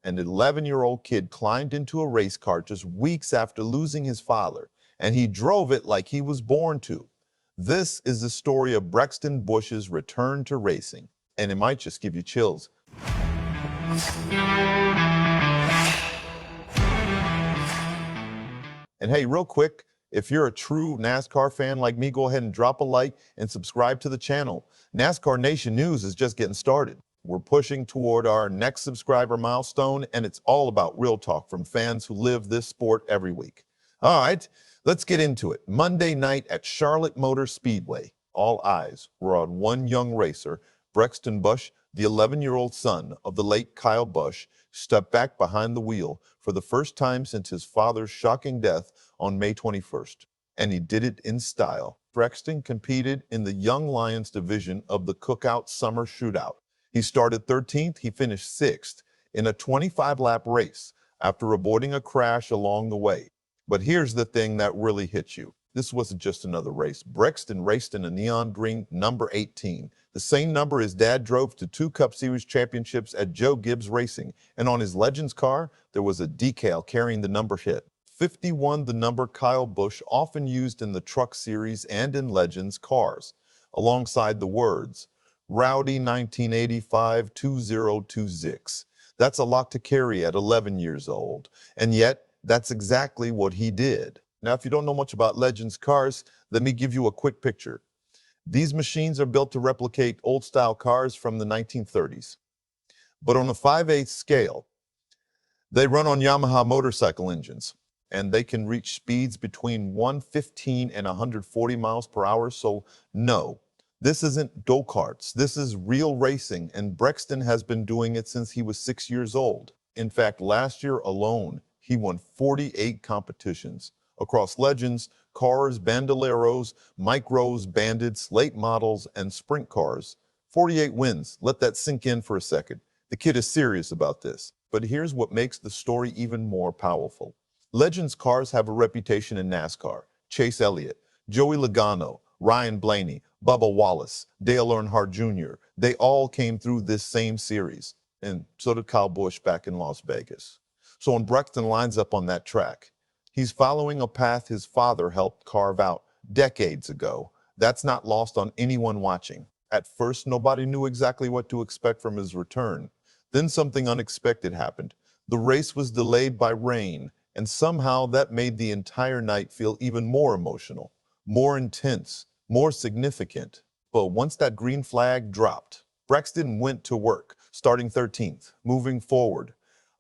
An 11-year-old kid climbed into a race car just weeks after losing his father, and he drove it like he was born to. This is the story of Brexton Busch's return to racing, and it might just give you chills. And hey, real quick, if you're a true NASCAR fan like me, go ahead and drop a like and subscribe to the channel. NASCAR Nation News is just getting started. We're pushing toward our next subscriber milestone, and it's all about real talk from fans who live this sport every week. All right, let's get into it. Monday night at Charlotte Motor Speedway, all eyes were on one young racer, Brexton Busch, the 11-year-old son of the late Kyle Busch, stepped back behind the wheel for the first time since his father's shocking death on May 21st. And he did it in style. Brexton competed in the Young Lions division of the CookOut Summer Shootout. He started 13th, he finished 6th in a 25-lap race after avoiding a crash along the way. But here's the thing that really hits you. This wasn't just another race. Brexton raced in a neon green number 18, the same number his dad drove to 2 Cup Series championships at Joe Gibbs Racing. And on his Legends car, there was a decal carrying the number hit. 51, the number Kyle Busch often used in the Truck Series and in Legends cars, alongside the words, Rowdy 1985-2026. That's a lot to carry at 11 years old. And yet, that's exactly what he did. Now, if you don't know much about Legends cars, let me give you a quick picture. These machines are built to replicate old-style cars from the 1930s. But on a 5/8 scale, they run on Yamaha motorcycle engines, and they can reach speeds between 115 and 140 miles per hour. So no, this isn't go-karts. This is real racing, and Brexton has been doing it since he was 6 years old. In fact, last year alone, he won 48 competitions across Legends, cars, bandoleros, micros, bandits, late models, and sprint cars. 48 wins. Let that sink in for a second. The kid is serious about this. But here's what makes the story even more powerful. Legends cars have a reputation in NASCAR. Chase Elliott, Joey Logano, Ryan Blaney, Bubba Wallace, Dale Earnhardt Jr., they all came through this same series. And so did Kyle Busch back in Las Vegas. So when Brexton lines up on that track, he's following a path his father helped carve out decades ago. That's not lost on anyone watching. At first, nobody knew exactly what to expect from his return. Then something unexpected happened. The race was delayed by rain, and somehow that made the entire night feel even more emotional, more intense, more significant. But once that green flag dropped, Brexton went to work, starting 13th, moving forward,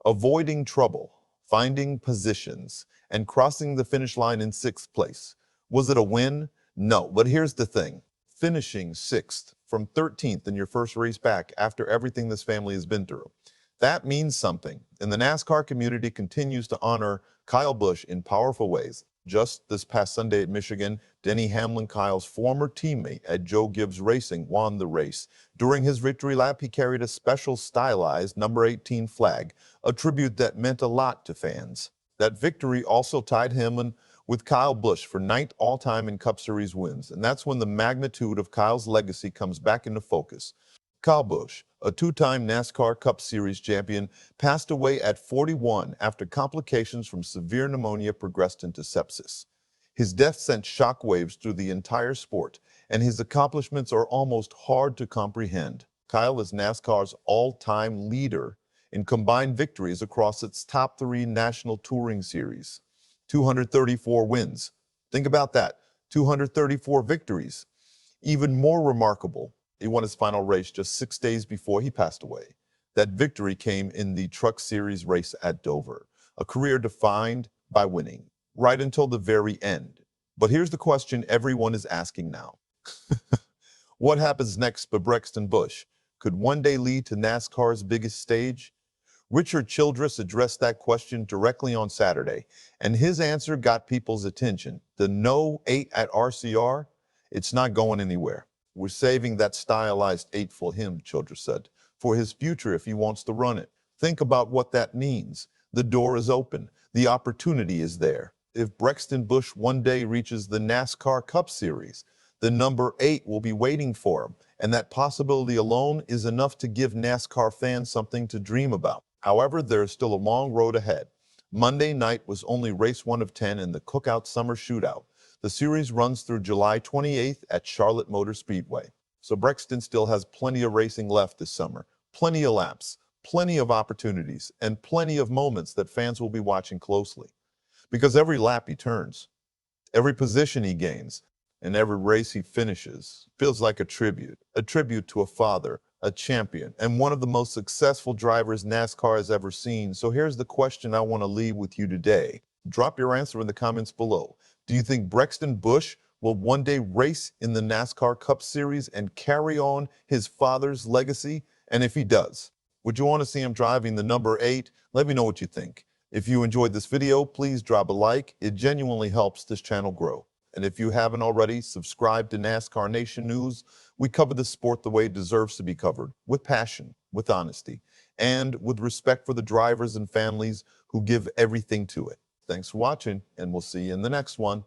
avoiding trouble, finding positions, and crossing the finish line in 6th place. Was it a win? No, but here's the thing. Finishing 6th from 13th in your first race back after everything this family has been through, that means something. And the NASCAR community continues to honor Kyle Busch in powerful ways. Just this past Sunday at Michigan, Denny Hamlin, Kyle's former teammate at Joe Gibbs Racing, won the race. During his victory lap, he carried a special stylized number 18 flag, a tribute that meant a lot to fans. That victory also tied him with Kyle Busch for 9th all-time in Cup Series wins, and that's when the magnitude of Kyle's legacy comes back into focus. Kyle Busch, a 2-time NASCAR Cup Series champion, passed away at 41 after complications from severe pneumonia progressed into sepsis. His death sent shockwaves through the entire sport, and his accomplishments are almost hard to comprehend. Kyle is NASCAR's all-time leader in combined victories across its top 3 national touring series. 234 wins. Think about that. 234 victories. Even more remarkable, he won his final race just 6 days before he passed away. That victory came in the Truck Series race at Dover, a career defined by winning, right until the very end. But here's the question everyone is asking now. What happens next for Brexton Busch? Could one day lead to NASCAR's biggest stage? Richard Childress addressed that question directly on Saturday, and his answer got people's attention. The no 8 at RCR, it's not going anywhere. We're saving that stylized 8 for him, Childress said, for his future if he wants to run it. Think about what that means. The door is open. The opportunity is there. If Brexton Busch one day reaches the NASCAR Cup Series, the number 8 will be waiting for him, and that possibility alone is enough to give NASCAR fans something to dream about. However, there is still a long road ahead. Monday night was only race 1 of 10 in the CookOut Summer Shootout. The series runs through July 28th at Charlotte Motor Speedway. So Brexton still has plenty of racing left this summer, plenty of laps, plenty of opportunities, and plenty of moments that fans will be watching closely. Because every lap he turns, every position he gains, and every race he finishes feels like a tribute to a father, a champion, and one of the most successful drivers NASCAR has ever seen. So here's the question I want to leave with you today. Drop your answer in the comments below. Do you think Brexton Busch will one day race in the NASCAR Cup Series and carry on his father's legacy? And if he does, would you want to see him driving the number 8? Let me know what you think. If you enjoyed this video, please drop a like. It genuinely helps this channel grow. And if you haven't already, subscribe to NASCAR Nation News. We cover the sport the way it deserves to be covered, with passion, with honesty, and with respect for the drivers and families who give everything to it. Thanks for watching, and we'll see you in the next one.